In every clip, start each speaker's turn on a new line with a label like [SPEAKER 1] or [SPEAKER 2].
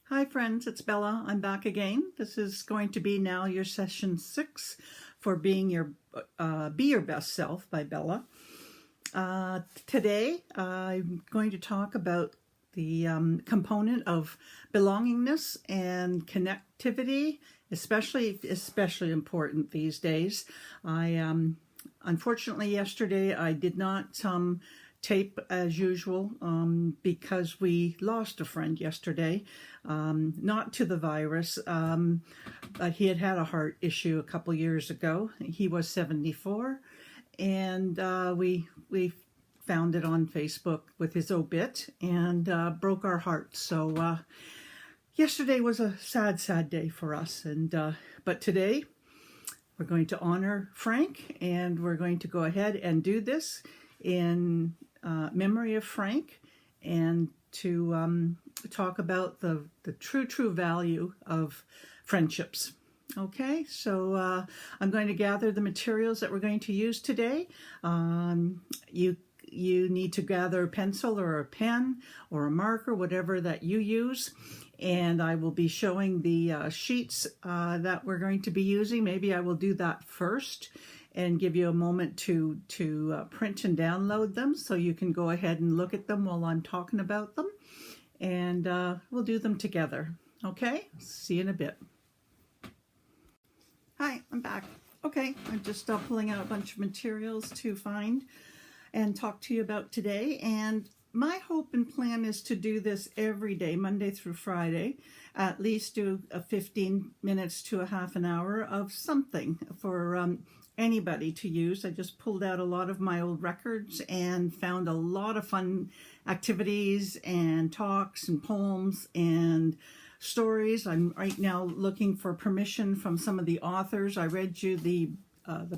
[SPEAKER 1] Hi friends, it's Bella. I'm back again. This is going to be now your session 6 for Be Your Best Self by Bella. Today I'm going to talk about the component of belongingness and connectivity, especially important these days. Unfortunately yesterday I did not tape as usual because we lost a friend yesterday, not to the virus, but he had a heart issue a couple years ago. He was 74, and we found it on Facebook with his obit and broke our hearts. So yesterday was a sad day for us, and but today we're going to honor Frank, and we're going to go ahead and do this in memory of Frank, and to talk about the true value of friendships. Okay, so I'm going to gather the materials that we're going to use today. You need to gather a pencil or a pen or a marker, whatever that you use. And I will be showing the sheets that we're going to be using. Maybe I will do that first and give you a moment to print and download them so you can go ahead and look at them while I'm talking about them. And we'll do them together. Okay, see you in a bit. Hi, I'm back. Okay, I'm just pulling out a bunch of materials to find and talk to you about today. And my hope and plan is to do this every day, Monday through Friday, at least do a 15 minutes to a half an hour of something for anybody to use. I just pulled out a lot of my old records and found a lot of fun activities and talks and poems and stories. I'm right now looking for permission from some of the authors. I read you the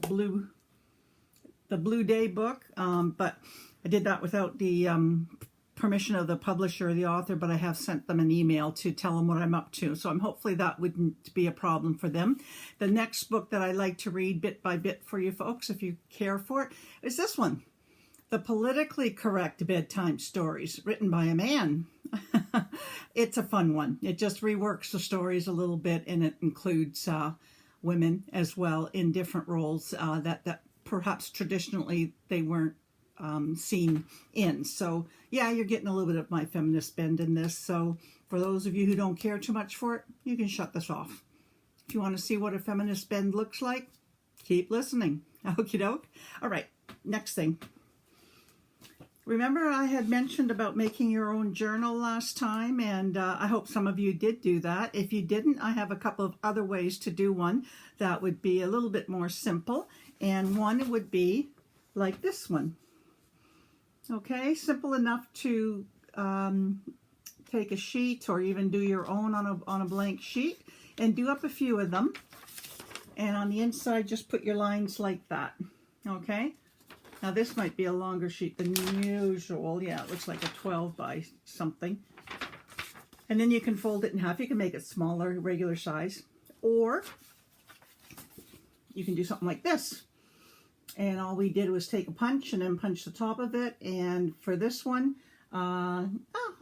[SPEAKER 1] Blue Day book, but I did that without the permission of the publisher or the author, but I have sent them an email to tell them what I'm up to. So hopefully that wouldn't be a problem for them. The next book that I like to read bit by bit for you folks, if you care for it, is this one, The Politically Correct Bedtime Stories, written by a man. It's a fun one. It just reworks the stories a little bit, and it includes women as well in different roles that perhaps traditionally they weren't seen in. So yeah, you're getting a little bit of my feminist bend in this. So for those of you who don't care too much for it, you can shut this off. If you want to see what a feminist bend looks like, keep listening. Okie doke. All right, next thing. Remember I had mentioned about making your own journal last time, and I hope some of you did do that. If you didn't, I have a couple of other ways to do one that would be a little bit more simple, and one would be like this one. Okay, simple enough to take a sheet or even do your own on a blank sheet and do up a few of them. And on the inside, just put your lines like that. Okay, now this might be a longer sheet than usual. Yeah, it looks like a 12 by something. And then you can fold it in half. You can make it smaller, regular size, or you can do something like this. And all we did was take a punch and then punch the top of it. And for this one, I'll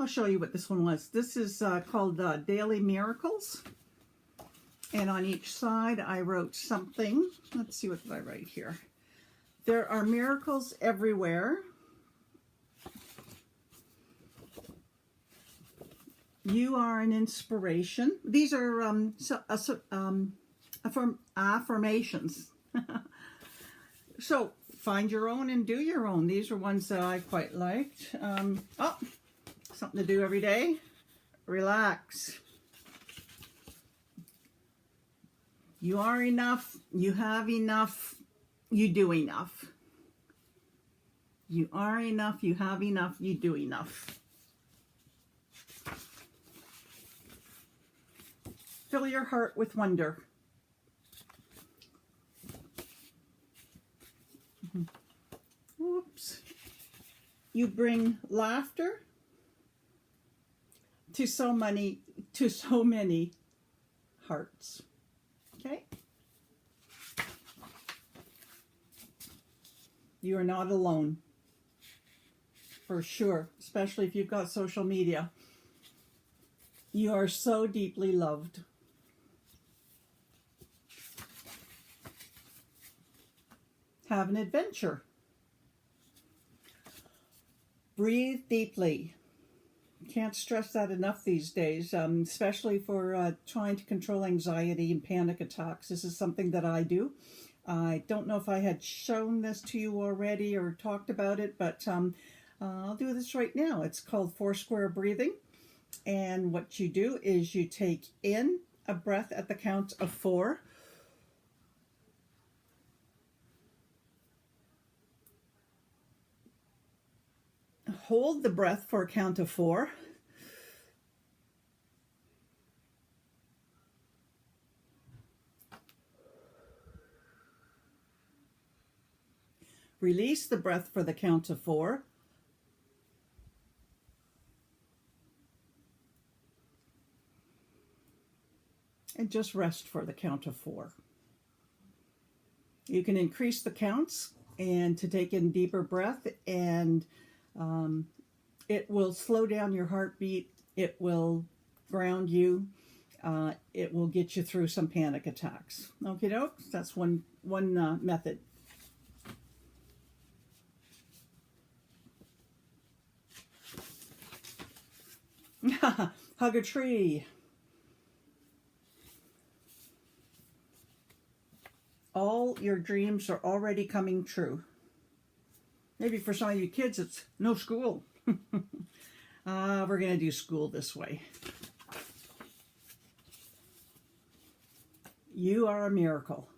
[SPEAKER 1] show you what this one was. This is called Daily Miracles. And on each side, I wrote something. Let's see, what did I write here? There are miracles everywhere. You are an inspiration. These are affirmations. So find your own and do your own. These are ones that I quite liked. Something to do every day. Relax. You are enough. You have enough. You do enough. You are enough. You have enough. You do enough. Fill your heart with wonder. Oops. You bring laughter to so many hearts. Okay? You are not alone. For sure, especially if you've got social media. You are so deeply loved. Have an adventure. Breathe deeply. Can't stress that enough these days, especially for trying to control anxiety and panic attacks. This is something that I do. I don't know if I had shown this to you already or talked about it, but I'll do this right now. It's called 4 square breathing. And what you do is you take in a breath at the count of 4. Hold the breath for a count of 4. Release the breath for the count of 4. And just rest for the count of 4. You can increase the counts and to take in deeper breath, and it will slow down your heartbeat. It will ground you. It will get you through some panic attacks. Okay, doke. That's one method. Hug a tree. All your dreams are already coming true. Maybe for some of you kids, it's no school. We're going to do school this way. You are a miracle.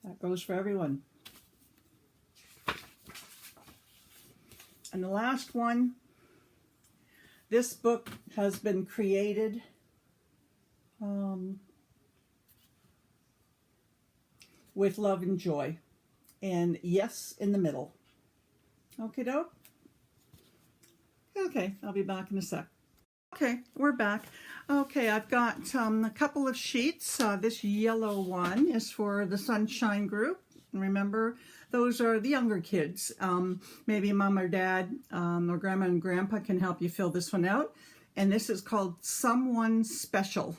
[SPEAKER 1] That goes for everyone. And the last one, this book has been created with love and joy, and yes in the middle. Okay, doke? Okay, I'll be back in a sec. Okay, we're back. Okay, I've got a couple of sheets. This yellow one is for the Sunshine Group. Remember, those are the younger kids. Maybe mom or dad or grandma and grandpa can help you fill this one out. And this is called Someone Special.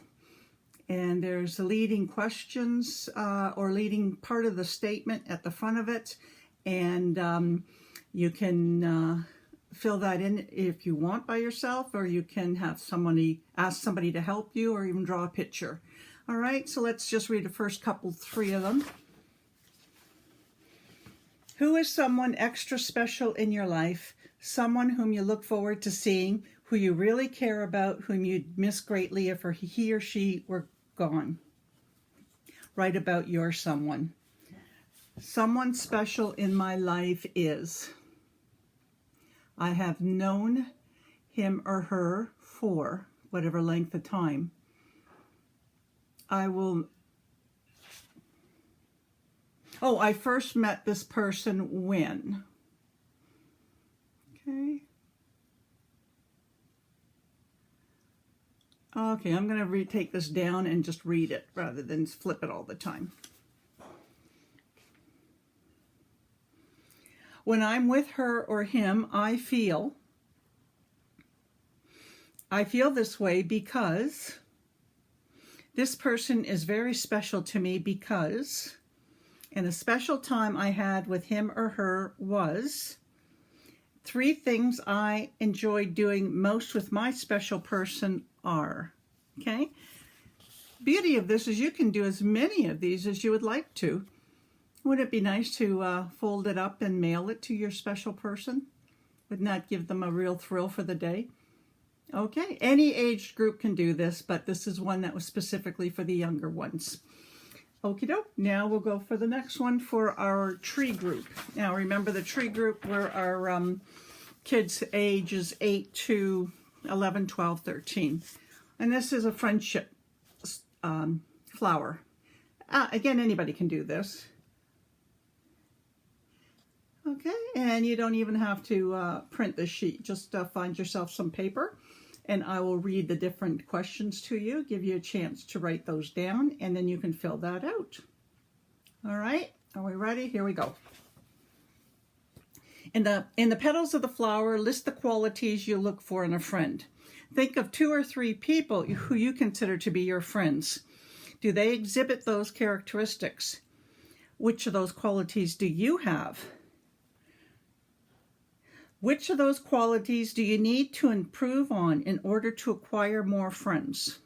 [SPEAKER 1] And there's leading questions or leading part of the statement at the front of it. And you can fill that in if you want by yourself, or you can have somebody ask somebody to help you, or even draw a picture. All right, so let's just read the first couple, 3 of them. Who is someone extra special in your life? Someone whom you look forward to seeing, who you really care about, whom you'd miss greatly if he or she were gone. Write about your someone. Someone special in my life is, I have known him or her for whatever length of time. I first met this person when. Okay, I'm going to retake this down and just read it rather than flip it all the time. When I'm with her or him, I feel this way because this person is very special to me because, and a special time I had with him or her was 3 things I enjoy doing most with my special person are. Okay? Beauty of this is you can do as many of these as you would like to. Wouldn't it be nice to fold it up and mail it to your special person? Wouldn't that give them a real thrill for the day? Okay, any age group can do this, but this is one that was specifically for the younger ones. Okie doke. Now we'll go for the next one for our tree group. Now remember, the tree group were our kids ages 8 to 11, 12, 13. And this is a friendship flower. Again, anybody can do this. Okay, and you don't even have to print the sheet. Just find yourself some paper, and I will read the different questions to you, give you a chance to write those down, and then you can fill that out. All right, are we ready? Here we go. In the petals of the flower, list the qualities you look for in a friend. Think of 2 or 3 people who you consider to be your friends. Do they exhibit those characteristics? Which of those qualities do you have? Which of those qualities do you need to improve on in order to acquire more friends?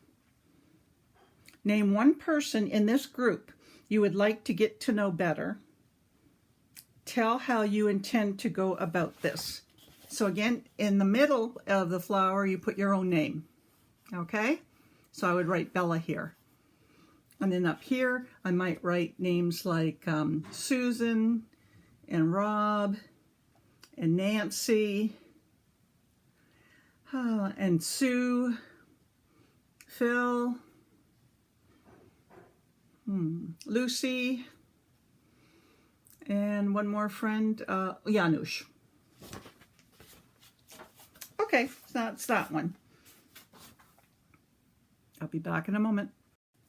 [SPEAKER 1] Name one person in this group you would like to get to know better. Tell how you intend to go about this. So again, in the middle of the flower, you put your own name. Okay? So I would write Bella here. And then up here, I might write names like Susan and Rob and Nancy and Sue, Phil, Lucy, and one more friend, Janusz. Okay, so that's that one. I'll be back in a moment.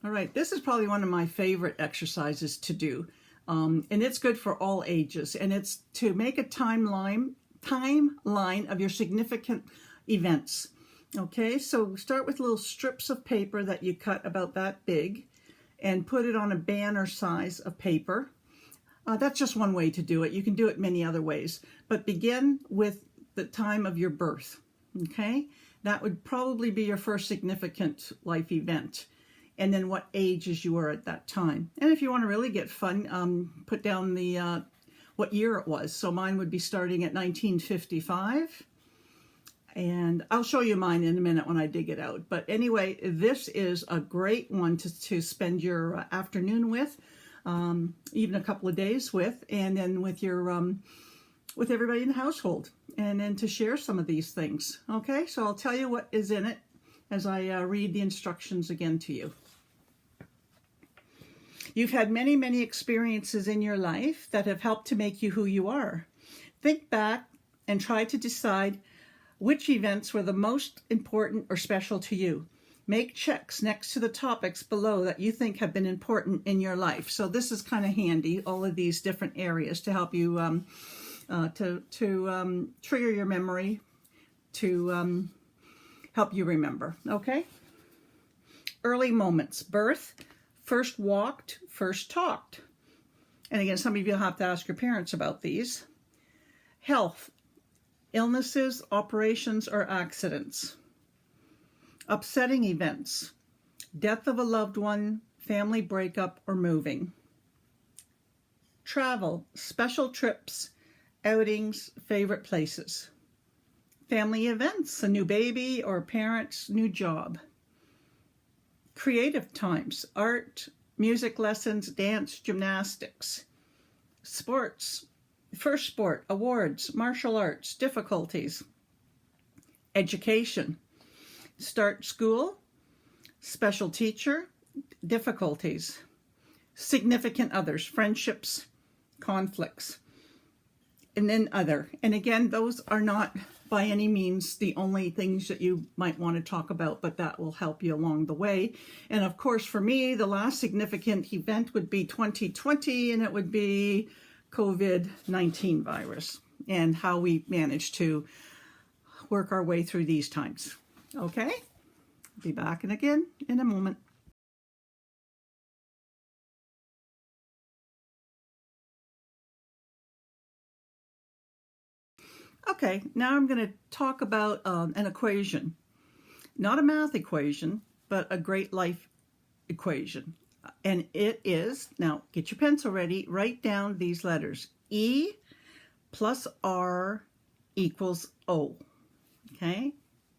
[SPEAKER 1] All right, this is probably one of my favorite exercises to do. And it's good for all ages. And it's to make a timeline of your significant events. Okay, so start with little strips of paper that you cut about that big and put it on a banner size of paper. That's just one way to do it. You can do it many other ways. But begin with the time of your birth. Okay, that would probably be your first significant life event. And then what ages you were at that time. And if you want to really get fun, put down the what year it was. So mine would be starting at 1955. And I'll show you mine in a minute when I dig it out. But anyway, this is a great one to spend your afternoon with, even a couple of days with, and then with your with everybody in the household, and then to share some of these things. Okay, so I'll tell you what is in it as I read the instructions again to you. You've had many, many experiences in your life that have helped to make you who you are. Think back and try to decide which events were the most important or special to you. Make checks next to the topics below that you think have been important in your life. So this is kind of handy, all of these different areas to help you trigger your memory, to help you remember. Okay? Early moments. Birth, first walked, first talked. And again, some of you will have to ask your parents about these. Health, illnesses, operations, or accidents. Upsetting events, death of a loved one, family breakup, or moving. Travel, special trips, outings, favorite places. Family events, a new baby or parents' new job. Creative times, art, music lessons, dance, gymnastics. Sports, first sport, awards, martial arts, difficulties. Education, start school, special teacher, difficulties. Significant others, friendships, conflicts. And then other. And again, those are not by any means the only things that you might want to talk about, but that will help you along the way. And of course, for me, the last significant event would be 2020, and it would be COVID-19 virus and how we managed to work our way through these times. Okay? Be back again in a moment. Okay, now I'm going to talk about an equation. Not a math equation, but a great life equation. And it is, now get your pencil ready, write down these letters. E plus R equals O. Okay?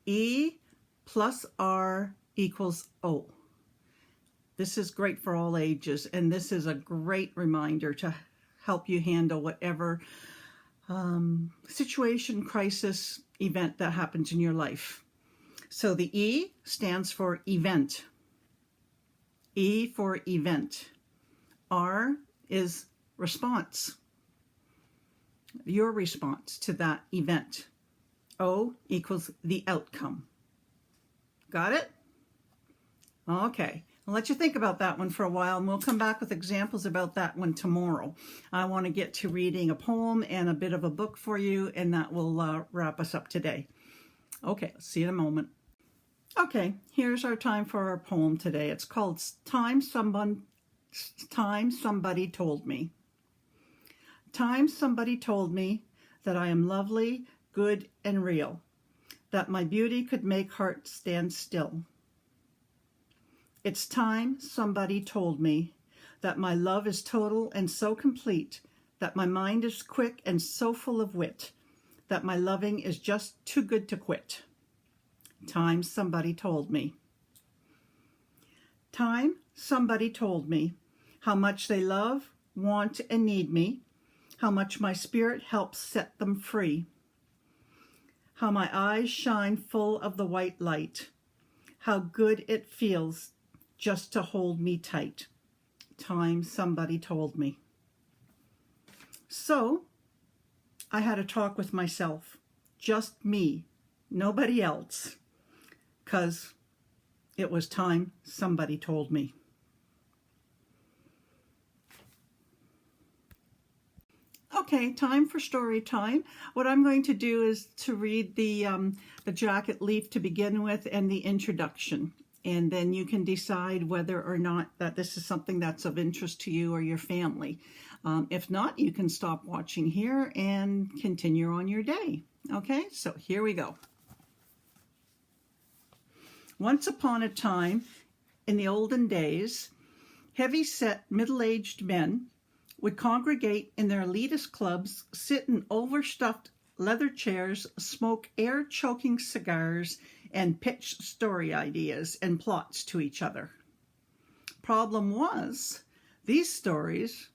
[SPEAKER 1] E plus R equals O. This is great for all ages, and this is a great reminder to help you handle whatever situation, crisis, event that happens in your life. So the E stands for event. E for event. R is response. Your response to that event. O equals the outcome. Got it? Okay. I'll let you think about that one for a while, and we'll come back with examples about that one tomorrow. I want to get to reading a poem and a bit of a book for you, and that will wrap us up today. Okay, see you in a moment. Okay, here's our time for our poem today. It's called Time Somebody Told Me. Time somebody told me that I am lovely, good, and real, that my beauty could make hearts stand still. It's time somebody told me that my love is total and so complete, that my mind is quick and so full of wit, that my loving is just too good to quit. Time somebody told me. Time somebody told me how much they love, want, and need me, how much my spirit helps set them free, how my eyes shine full of the white light, how good it feels just to hold me tight. Time somebody told me. So I had a talk with myself, just me, nobody else, 'cause it was time somebody told me. Okay, time for story time. What I'm going to do is to read the jacket leaf to begin with and the introduction. And then you can decide whether or not that this is something that's of interest to you or your family. If not, you can stop watching here and continue on your day. Okay, so here we go. Once upon a time, in the olden days, heavy-set middle-aged men would congregate in their elitist clubs, sit in overstuffed leather chairs, smoke air-choking cigars, and pitch story ideas and plots to each other. Problem was, these stories,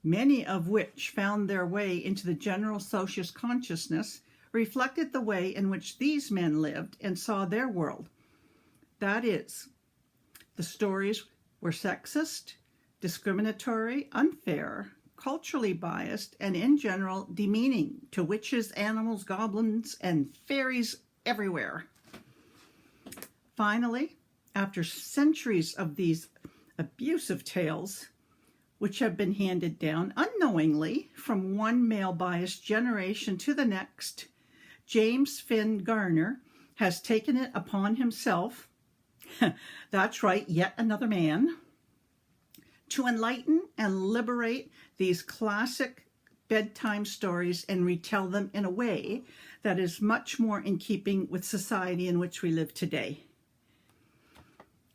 [SPEAKER 1] many of which found their way into the general socialist consciousness, reflected the way in which these men lived and saw their world. That is, the stories were sexist, discriminatory, unfair, culturally biased, and in general demeaning to witches, animals, goblins, and fairies everywhere. Finally, after centuries of these abusive tales, which have been handed down unknowingly from one male-biased generation to the next, James Finn Garner has taken it upon himself, that's right, yet another man, to enlighten and liberate these classic bedtime stories and retell them in a way that is much more in keeping with society in which we live today.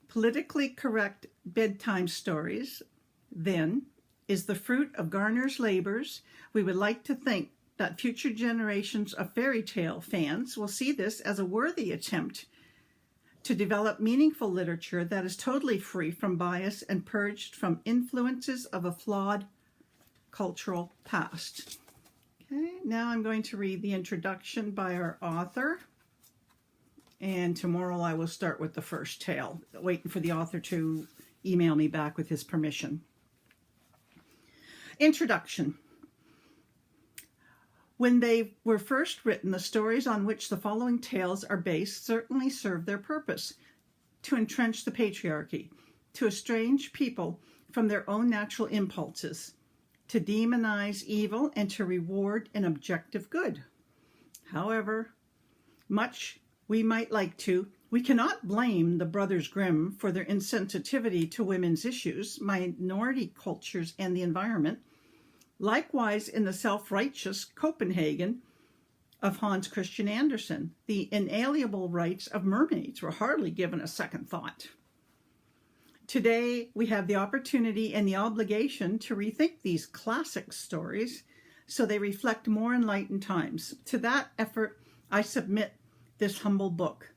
[SPEAKER 1] Politically correct bedtime stories, then, is the fruit of Garner's labors. We would like to think that future generations of fairy tale fans will see this as a worthy attempt to develop meaningful literature that is totally free from bias and purged from influences of a flawed cultural past. Okay, now I'm going to read the introduction by our author. And tomorrow I will start with the first tale, waiting for the author to email me back with his permission. Introduction. When they were first written, the stories on which the following tales are based certainly served their purpose: to entrench the patriarchy, to estrange people from their own natural impulses, to demonize evil, and to reward an objective good. However, much we might like to, we cannot blame the Brothers Grimm for their insensitivity to women's issues, minority cultures, and the environment. Likewise, in the self-righteous Copenhagen of Hans Christian Andersen, the inalienable rights of mermaids were hardly given a second thought. Today, we have the opportunity and the obligation to rethink these classic stories so they reflect more enlightened times. To that effort, I submit this humble book.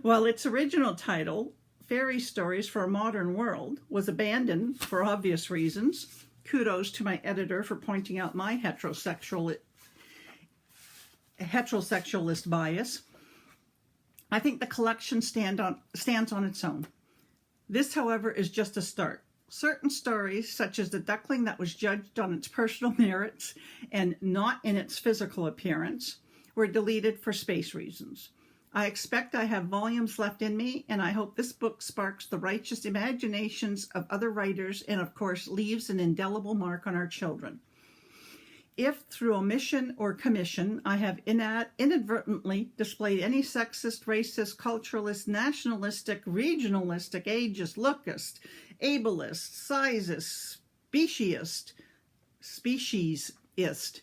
[SPEAKER 1] While its original title, Fairy Stories for a Modern World, was abandoned for obvious reasons, kudos to my editor for pointing out my heterosexualist bias, I think the collection stands on its own. This, however, is just a start. Certain stories, such as the duckling that was judged on its personal merits and not in its physical appearance, were deleted for space reasons. I expect I have volumes left in me, and I hope this book sparks the righteous imaginations of other writers and, of course, leaves an indelible mark on our children. if through omission or commission I have inadvertently displayed any sexist, racist, culturalist, nationalistic, regionalistic, ageist, lookist, ableist, sizist, speciesist,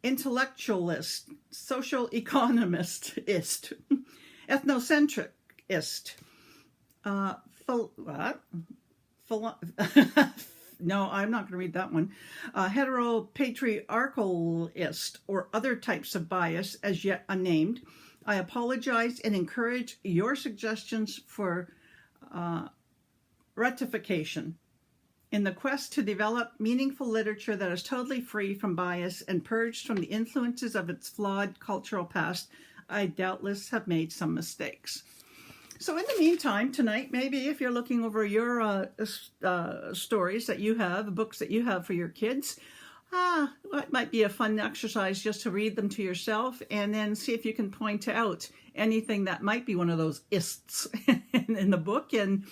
[SPEAKER 1] intellectualist, social economist-ist, ethnocentricist, no, I'm not going to read that one, heteropatriarchalist, or other types of bias as yet unnamed. I apologize and encourage your suggestions for rectification. In the quest to develop meaningful literature that is totally free from bias and purged from the influences of its flawed cultural past, I doubtless have made some mistakes. So in the meantime, tonight, maybe if you're looking over your stories that you have, books that you have for your kids, it might be a fun exercise just to read them to yourself and then see if you can point out anything that might be one of those ists in the book, and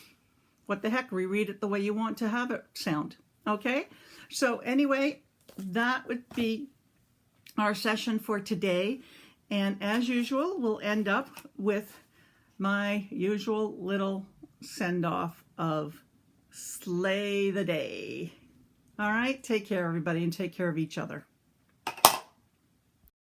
[SPEAKER 1] what the heck, reread it the way you want to have it sound. Okay? So anyway, that would be our session for today. And as usual, we'll end up with my usual little send-off of Slay the Day. All right? Take care, everybody, and take care of each other.